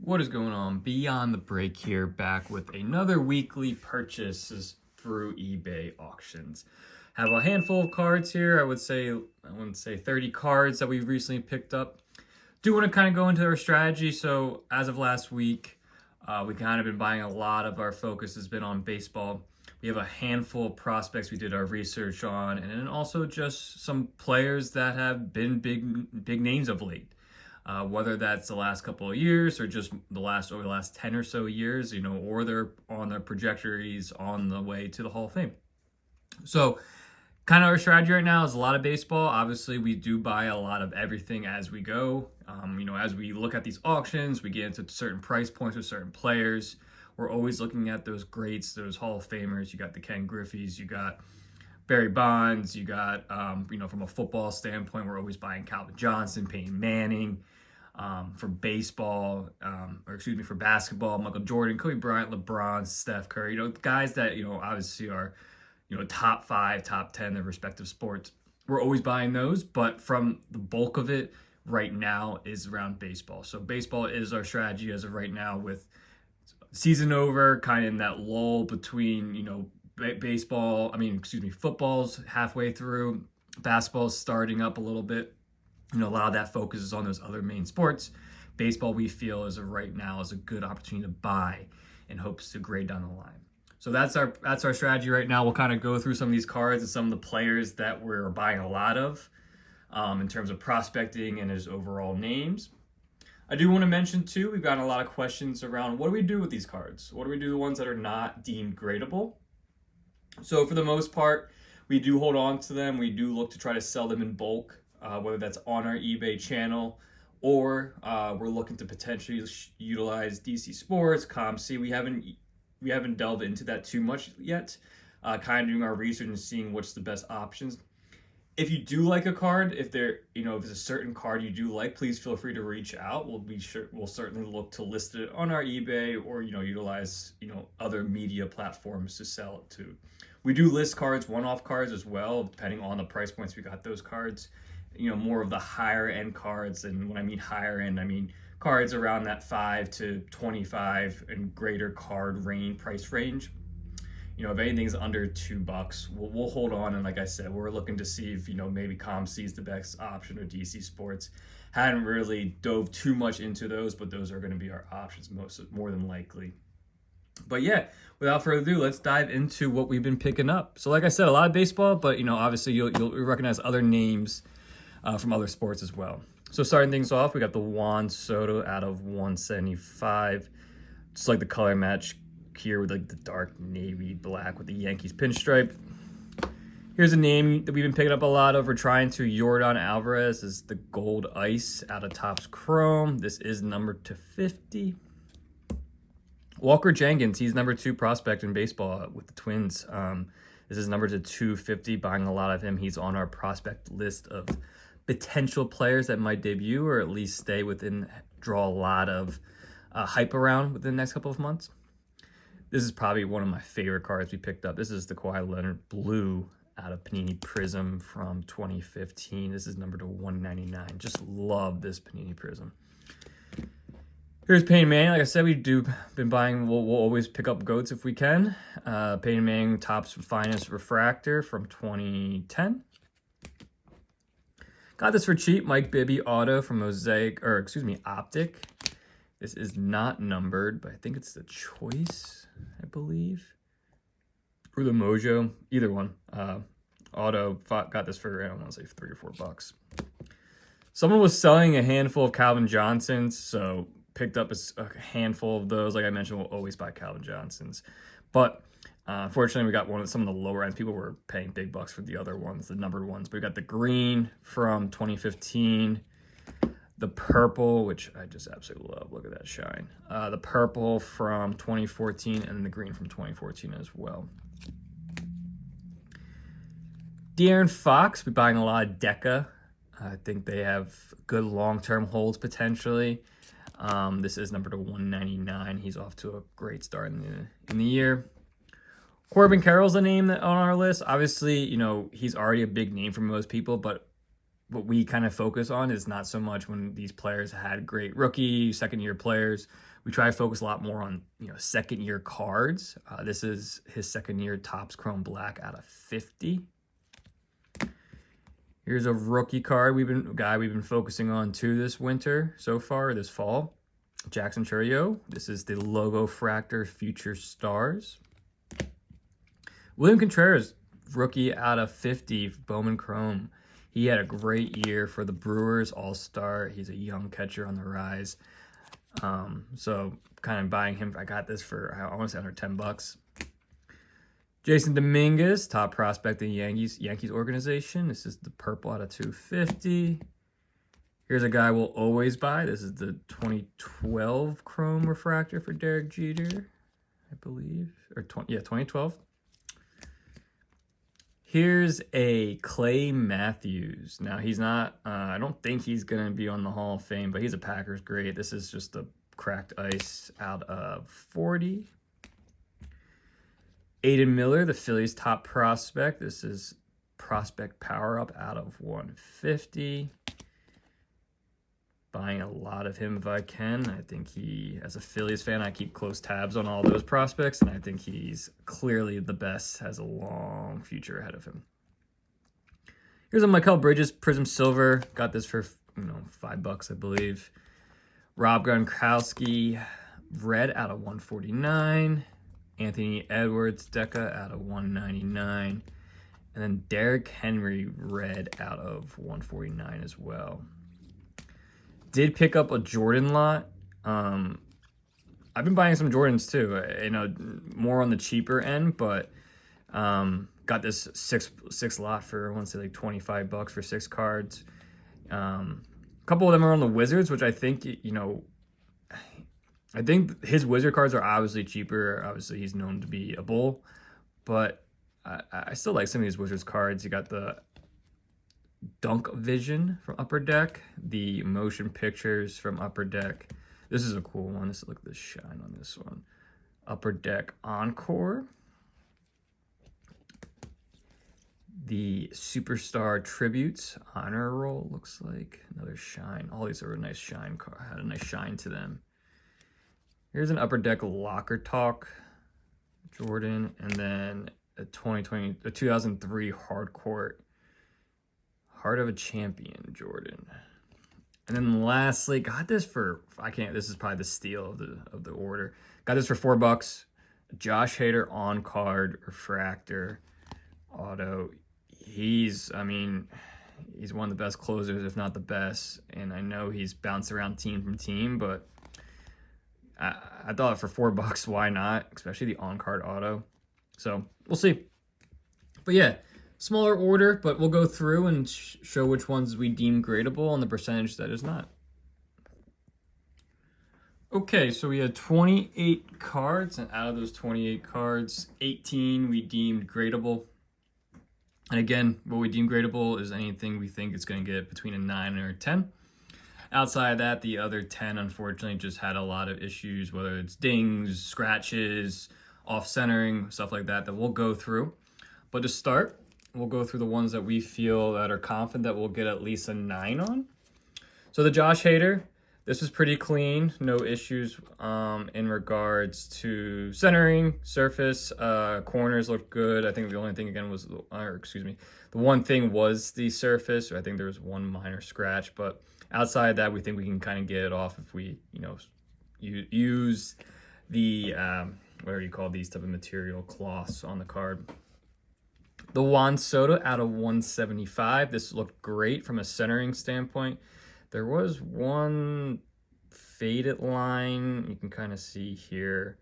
What is going on? Beyond the break here, back with another weekly purchases through eBay auctions. Have a handful of cards here. I wouldn't say 30 cards that we've recently picked up. Do want to kind of go into our strategy. So as of last week, we kind of been buying a lot of our focus has been on baseball. We have a handful of prospects we did our research on, and then also just some players that have been big names of late. Whether that's the last couple of years or just over the last 10 or so years, or they're on their trajectories on the way to the Hall of Fame. So kind of our strategy right now is a lot of baseball. Obviously, we do buy a lot of everything as we go. As we look at these auctions, we get into certain price points with certain players. We're always looking at those greats, those Hall of Famers. You got the Ken Griffey's, you got Barry Bonds, you got, from a football standpoint, we're always buying Calvin Johnson, Peyton Manning. For baseball, for basketball, Michael Jordan, Kobe Bryant, LeBron, Steph Curry, guys that, obviously are, top 5, top 10 in their respective sports. We're always buying those, but from the bulk of it right now is around baseball. So baseball is our strategy as of right now, with season over, kind of in that lull between, football's halfway through, basketball's starting up a little bit. A lot of that focuses on those other main sports. Baseball, we feel, as of right now, is a good opportunity to buy and hopes to grade down the line. So that's our strategy right now. We'll kind of go through some of these cards and some of the players that we're buying a lot of in terms of prospecting and his overall names. I do want to mention, too, we've gotten a lot of questions around what do we do with these cards? What do we do with the ones that are not deemed gradable? So for the most part, we do hold on to them. We do look to try to sell them in bulk. Whether that's on our eBay channel or we're looking to potentially utilize DC Sports, ComC. We haven't delved into that too much yet. Kind of doing our research and seeing what's the best options. If you do like a card, if there's a certain card you do like, please feel free to reach out. We'll certainly look to list it on our eBay or utilize other media platforms to sell it to. We do list cards, one-off cards as well, depending on the price points we got those cards. More of the higher end cards. And when I mean higher end, I mean cards around that 5 to 25 and greater price range. If anything's under $2, we'll hold on. And like I said, we're looking to see if, maybe ComC is the best option or DC Sports. Hadn't really dove too much into those, but those are going to be our options more than likely. But yeah, without further ado, let's dive into what we've been picking up. So like I said, a lot of baseball, but obviously you'll recognize other names from other sports as well. So starting things off, we got the Juan Soto out of 175. Just like the color match here with like the dark navy black with the Yankees pinstripe. Here's a name that we've been picking up a lot of. We're trying to Yordan Alvarez is the gold ice out of Topps Chrome. This is numbered to 50. Walker Jenkins, he's number 2 prospect in baseball with the Twins. This is numbered to 250, buying a lot of him. He's on our prospect list of potential players that might debut or at least draw a lot of hype around within the next couple of months. This is probably one of my favorite cards we picked up. This is the Kawhi Leonard Blue out of Panini Prism from 2015. This is numbered to 199. Just love this Panini Prism. Here's Peyton Manning. Like I said, been buying. We'll always pick up GOATs if we can. Peyton Manning Topps Finest Refractor from 2010. Got this for cheap. Mike Bibby auto from Optic. This is not numbered, but I think it's the Choice, I believe. Or the Mojo. Either one. Auto. Got this for, I don't want to say $3 or $4. Someone was selling a handful of Calvin Johnsons, so picked up a handful of those. Like I mentioned, we'll always buy Calvin Johnsons. But unfortunately, we got some of the lower ends. People were paying big bucks for the other ones, the numbered ones. But we got the green from 2015, the purple, which I just absolutely love. Look at that shine. The purple from 2014, and the green from 2014 as well. De'Aaron Fox, we're buying a lot of Deca. I think they have good long-term holds potentially. This is numbered to 199. He's off to a great start in the year. Corbin Carroll's a name that on our list. Obviously, he's already a big name for most people, but what we kind of focus on is not so much when these players had great rookie, second-year players. We try to focus a lot more on, second-year cards. This is his second-year Topps Chrome Black out of 50. Here's a rookie card we've been focusing on too this winter so far, this fall. Jackson Chourio. This is the Logo Fractor Future Stars. William Contreras, rookie out of 50, Bowman Chrome. He had a great year for the Brewers, all-star. He's a young catcher on the rise. So kind of buying him. I got this for, I want to say, under $10. Jason Dominguez, top prospect in Yankees organization. This is the purple out of 250. Here's a guy we'll always buy. This is the 2012 Chrome Refractor for Derek Jeter, I believe. 2012. Here's a Clay Matthews. Now, he's not, I don't think he's going to be on the Hall of Fame, but he's a Packers great. This is just a cracked ice out of 40. Aiden Miller, the Phillies' top prospect. This is prospect power-up out of 150. Buying a lot of him if I can. I think as a Phillies fan, I keep close tabs on all those prospects, and I think he's clearly the best, has a long future ahead of him. Here's a Mikael Bridges Prism Silver. Got this for, $5, I believe. Rob Gronkowski, red out of 149. Anthony Edwards Deca out of 199. And then Derrick Henry, red out of 149 as well. Did pick up a Jordan lot. I've been buying some Jordans too, more on the cheaper end, but got this six lot for, I want to say, like $25 for 6 cards. A couple of them are on the Wizards, which I think, I think his Wizard cards are obviously cheaper. Obviously, he's known to be a bull, but I still like some of these Wizards cards. You got the Dunk Vision from Upper Deck, the Motion Pictures from Upper Deck. This is a cool one. Look at the shine on this one. Upper Deck Encore. The Superstar Tributes Honor Roll, looks like. Another shine. All these are a nice shine card. Had a nice shine to them. Here's an Upper Deck Locker Talk Jordan, and then a 2003 Hardcourt Heart of a Champion Jordan. And then lastly, got this for, this is probably the steal of the order. Got this for $4. Josh Hader on card refractor auto. He's one of the best closers, if not the best. And I know he's bounced around team from team, but I thought for $4, why not? Especially the on-card auto. So we'll see. But yeah, smaller order, but we'll go through and show which ones we deem gradable and the percentage that is not. Okay, so we had 28 cards, and out of those 28 cards, 18 we deemed gradable. And again, what we deem gradable is anything we think it's going to get between a 9 or a 10. Outside of that, the other 10, unfortunately, just had a lot of issues, whether it's dings, scratches, off-centering, stuff like that we'll go through. But to start, we'll go through the ones that we feel that are confident that we'll get at least a 9 on. So the Josh Hader, this was pretty clean. No issues in regards to centering, surface, corners looked good. I think the only thing, again, the one thing was the surface. I think there was one minor scratch, but outside of that, we think we can kind of get it off if we, use the, whatever you call these type of material, cloths on the card. The Juan Soto out of 175. This looked great from a centering standpoint. There was one faded line you can kind of see here.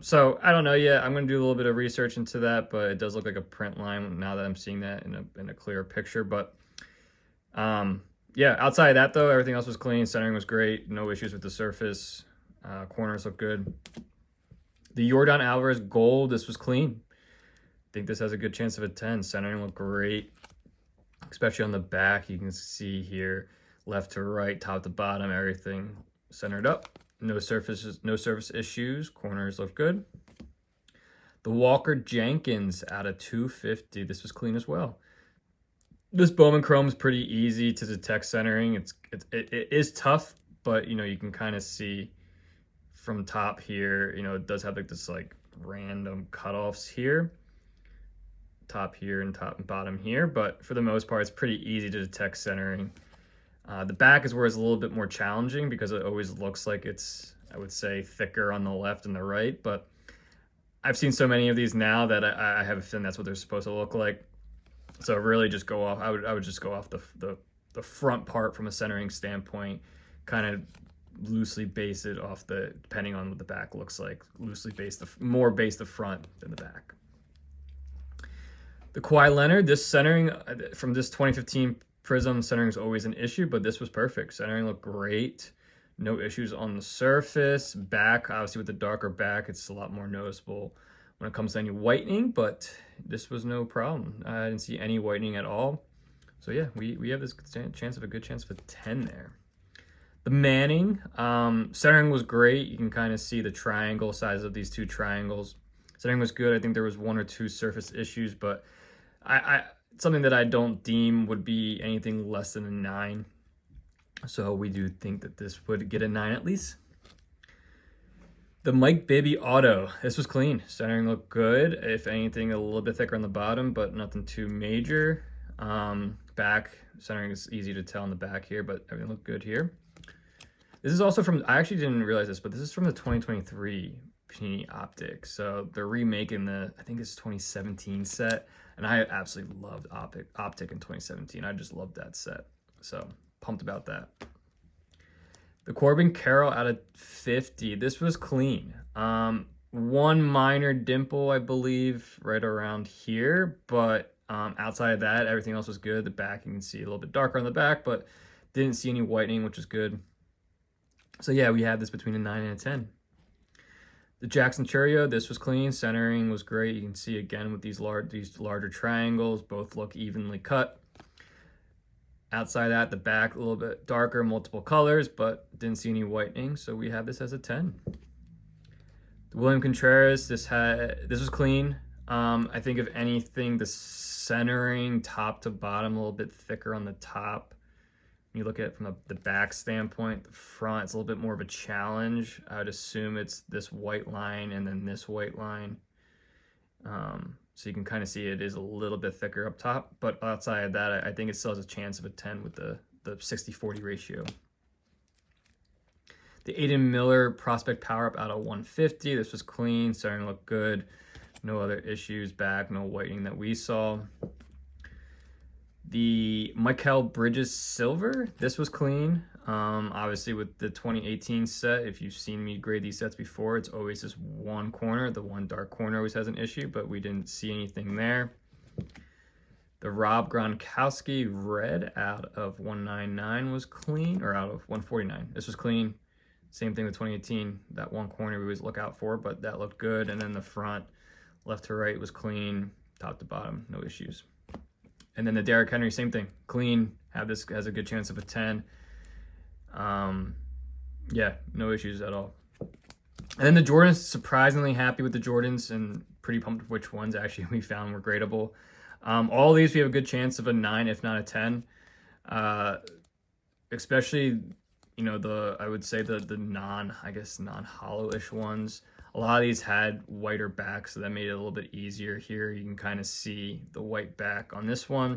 So I don't know yet. I'm going to do a little bit of research into that, but it does look like a print line now that I'm seeing that in a clearer picture. But yeah, outside of that, though, everything else was clean. Centering was great. No issues with the surface. Corners look good. The Yordan Alvarez Gold, this was clean. I think this has a good chance of a 10. Centering looked great, especially on the back. You can see here, left to right, top to bottom, everything centered up. No surface issues. Corners look good. The Walker Jenkins out of 250. This was clean as well. This Bowman Chrome is pretty easy to detect centering. It is tough, but you know, you can kind of see from top here, you know, it does have like this like random cutoffs here, top here and top and bottom here, but for the most part, it's pretty easy to detect centering. The back is where it's a little bit more challenging because it always looks like it's, I would say, thicker on the left and the right, but I've seen so many of these now that I have a feeling that's what they're supposed to look like. So really just go off, I would just go off the front part from a centering standpoint, kind of loosely base it off the, depending on what the back looks like, loosely base more base the front than the back. The Kawhi Leonard, this centering from this 2015 Prism, centering is always an issue, but this was perfect. Centering looked great. No issues on the surface. Back, obviously with the darker back, it's a lot more noticeable when it comes to any whitening, but this was no problem. I didn't see any whitening at all. So yeah, we have this chance of a good chance of a 10 there. The Manning, centering was great. You can kind of see the triangle size of these two triangles. Centering was good. I think there was one or two surface issues, but something that I don't deem would be anything less than a 9. So we do think that this would get a 9 at least. The Mike Bibby Auto, this was clean. Centering looked good. If anything, a little bit thicker on the bottom, but nothing too major. Back, centering is easy to tell in the back here, but everything looked good here. This is also from, I actually didn't realize this, but this is from the 2023 Panini Optic. So they're remaking the, I think it's 2017 set. And I absolutely loved Optic in 2017. I just loved that set. So pumped about that. The Corbin Carroll out of 50. This was clean. One minor dimple, I believe, right around here. But outside of that, everything else was good. The back, you can see a little bit darker on the back, but didn't see any whitening, which is good. So yeah, we had this between a 9 and a 10. The Jackson Churio, this was clean. Centering was great. You can see again with these larger triangles, both look evenly cut. Outside that, the back a little bit darker, multiple colors, but didn't see any whitening, so we have this as a 10. The William Contreras, this was clean. I think if anything, the centering top to bottom a little bit thicker on the top. When you look at it from the back standpoint, the front, it's a little bit more of a challenge. I would assume it's this white line and then this white line. So you can kind of see it is a little bit thicker up top, but outside of that, I think it still has a chance of a 10 with the 60-40 ratio. The Aiden Miller Prospect Power Up out of 150. This was clean, starting to look good. No other issues back, no whitening that we saw. The Mikal Bridges Silver, this was clean. Obviously with the 2018 set, if you've seen me grade these sets before, it's always this one corner. The one dark corner always has an issue, but we didn't see anything there. The Rob Gronkowski Red out of 199 was clean, or out of 149. This was clean. Same thing with 2018. That one corner we always look out for, but that looked good. And then the front, left to right, was clean. Top to bottom, no issues. And then the Derrick Henry, same thing, clean. This has a good chance of a 10. Yeah, no issues at all. And then the Jordans, surprisingly happy with the Jordans and pretty pumped with which ones actually we found were gradable. All of these we have a good chance of a 9, if not a 10. Especially, you know, I would say the non-hollow-ish ones. A lot of these had whiter backs, so that made it a little bit easier here. You can kind of see the white back on this one.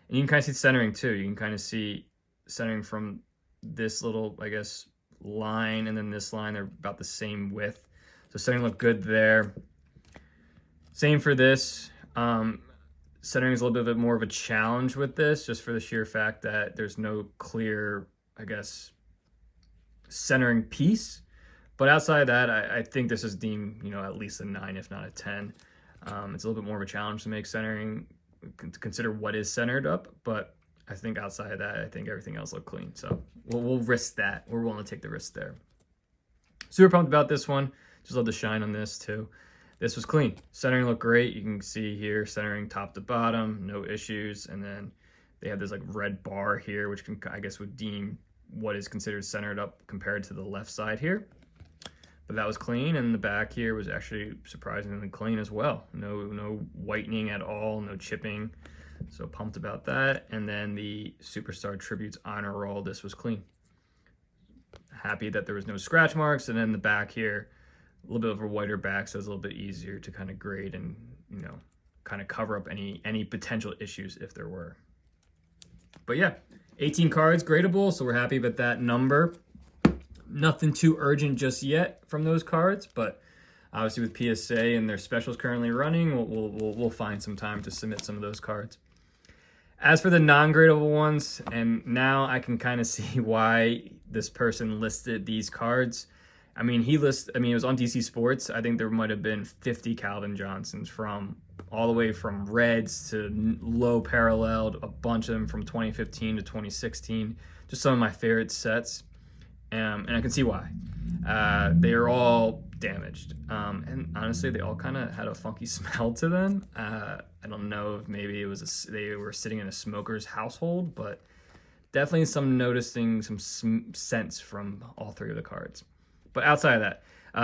And you can kind of see centering too. You can kind of see centering from this little, I guess, line and then this line. They're about the same width. So centering looked good there. Same for this. Centering is a little bit more of a challenge with this, just for the sheer fact that there's no clear, I guess, centering piece. But outside of that, I think this is deemed, you know, at least a 9, if not a 10. It's a little bit more of a challenge to make centering, to consider what is centered up. But I think outside of that, I think everything else looked clean. So we'll risk that. We're willing to take the risk there. Super pumped about this one. Just love the shine on this too. This was clean. Centering looked great. You can see here, centering top to bottom, no issues. And then they have this like red bar here, which can, I guess, would deem what is considered centered up compared to the left side here. But that was clean, and the back here was actually surprisingly clean as well. No whitening at all, no chipping. So pumped about that. And then the Superstar Tributes Honor Roll, this was clean. Happy that there was no scratch marks. And then the back here, a little bit of a whiter back, so it's a little bit easier to kind of grade and, you know, kind of cover up any potential issues if there were. But yeah, 18 cards, gradable, so we're happy with that number. Nothing too urgent just yet from those cards, but obviously with PSA and their specials currently running, we'll find some time to submit some of those cards. As for the non-gradable ones, and now I can kind of see why this person listed these cards. I mean, it was on DC Sports. I think there might have been 50 Calvin Johnsons, from all the way from reds to low paralleled, a bunch of them from 2015 to 2016. Just some of my favorite sets. And I can see why. They are all damaged. And honestly, they all kind of had a funky smell to them. I don't know if maybe it was they were sitting in a smoker's household, but definitely noticing some scents from all three of the cards. But outside of that,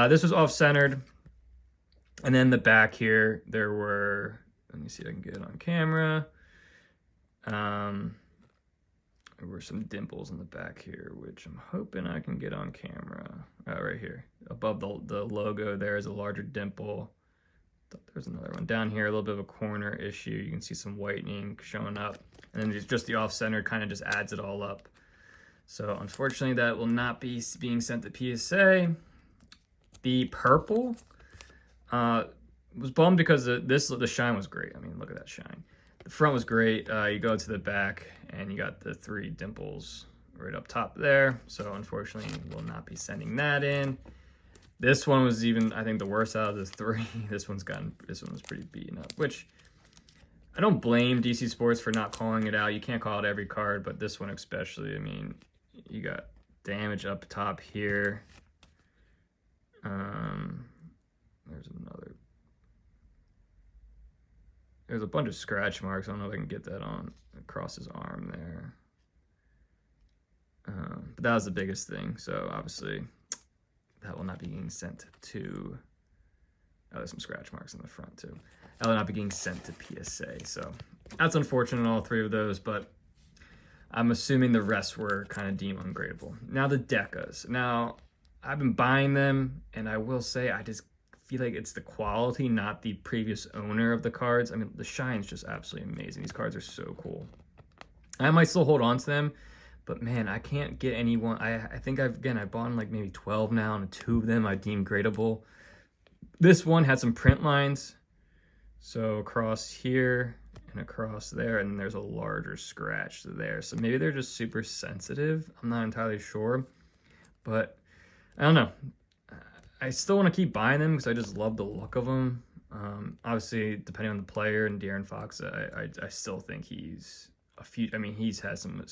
this was off-centered. And then the back here, there were, let me see if I can get it on camera. There were some dimples in the back here, which I'm hoping I can get on camera. Right here. Above the logo, there is a larger dimple. There's another one. Down here, a little bit of a corner issue. You can see some whitening showing up. And then just the off-center kind of just adds it all up. So unfortunately, that will not be being sent to PSA. The purple was bummed because the shine was great. I mean, look at that shine. The front was great. You go to the back and you got the 3 dimples right up top there. So unfortunately, we'll not be sending that in. This one was even, I think, the worst out of the 3. This one was pretty beaten up, which I don't blame DC Sports for not calling it out. You can't call out every card, but this one especially. I mean, you got damage up top here. There's a bunch of scratch marks. I don't know if I can get that on across his arm there. But that was the biggest thing. So obviously that will not be getting sent to, there's some scratch marks on the front too. That will not be getting sent to PSA. So that's unfortunate, all 3 of those, but I'm assuming the rest were kind of deemed ungradable. Now the Decas. Now I've been buying them, and I will say I just feel like it's the quality, not the previous owner of the cards. I mean, the shine's just absolutely amazing. These cards are so cool. I might still hold on to them, but man, I can't get anyone. I think I bought like maybe 12 now, and 2 of them I deem gradable. This one had some print lines, so across here and across there, and there's a larger scratch there. So maybe they're just super sensitive. I'm not entirely sure, but I don't know. I still want to keep buying them because I just love the look of them. Obviously, depending on the player, and De'Aaron Fox, I still think he's a few. I mean, he's had some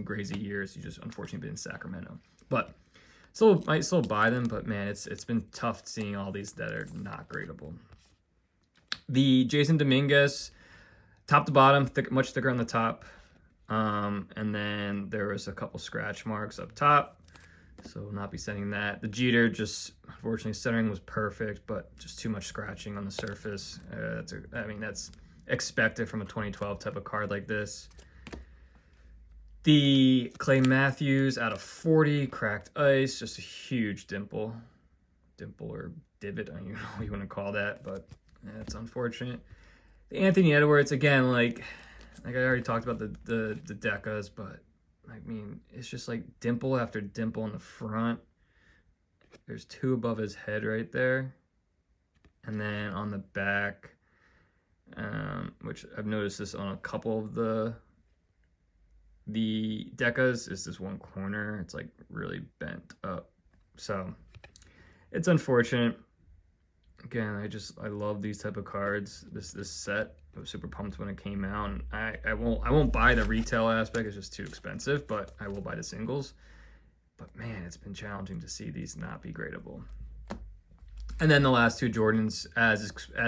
crazy years. He just unfortunately been in Sacramento, but might still buy them. But man, it's been tough seeing all these that are not gradable. The Jason Dominguez, top to bottom, much thicker on the top, and then there was a couple scratch marks up top. So we'll not be sending that. The Jeter, just unfortunately centering was perfect, but just too much scratching on the surface. That's expected from a 2012 type of card like this. The Clay Matthews out of 40, cracked ice, just a huge dimple or divot, I don't even know what you want to call that, but that's unfortunate. The Anthony Edwards, again, like I already talked about the Decas, but I mean, it's just like dimple after dimple in the front. There's 2 above his head right there. And then on the back, which I've noticed this on a couple of the Decas, is this one corner. It's like really bent up. So it's unfortunate. Again, I love these type of cards. This set, I was super pumped when it came out. And I won't buy the retail aspect. It's just too expensive, but I will buy the singles. But man, it's been challenging to see these not be gradable. And then the last 2 Jordans, as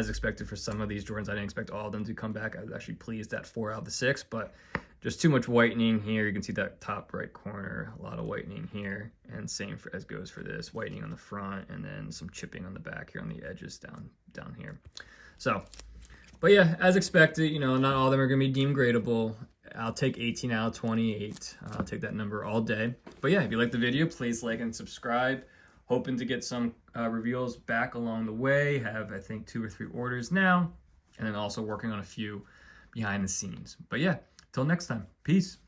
expected for some of these Jordans, I didn't expect all of them to come back. I was actually pleased at 4 out of the 6, but just too much whitening here. You can see that top right corner, a lot of whitening here, and same as goes for this, whitening on the front, and then some chipping on the back here on the edges down here. So But yeah, as expected, you know, not all of them are going to be deemed gradable. I'll take 18 out of 28. I'll take that number all day. But yeah, if you like the video, please like and subscribe. Hoping to get some reveals back along the way. Have, I think, 2 or 3 orders now. And then also working on a few behind the scenes. But yeah, till next time. Peace.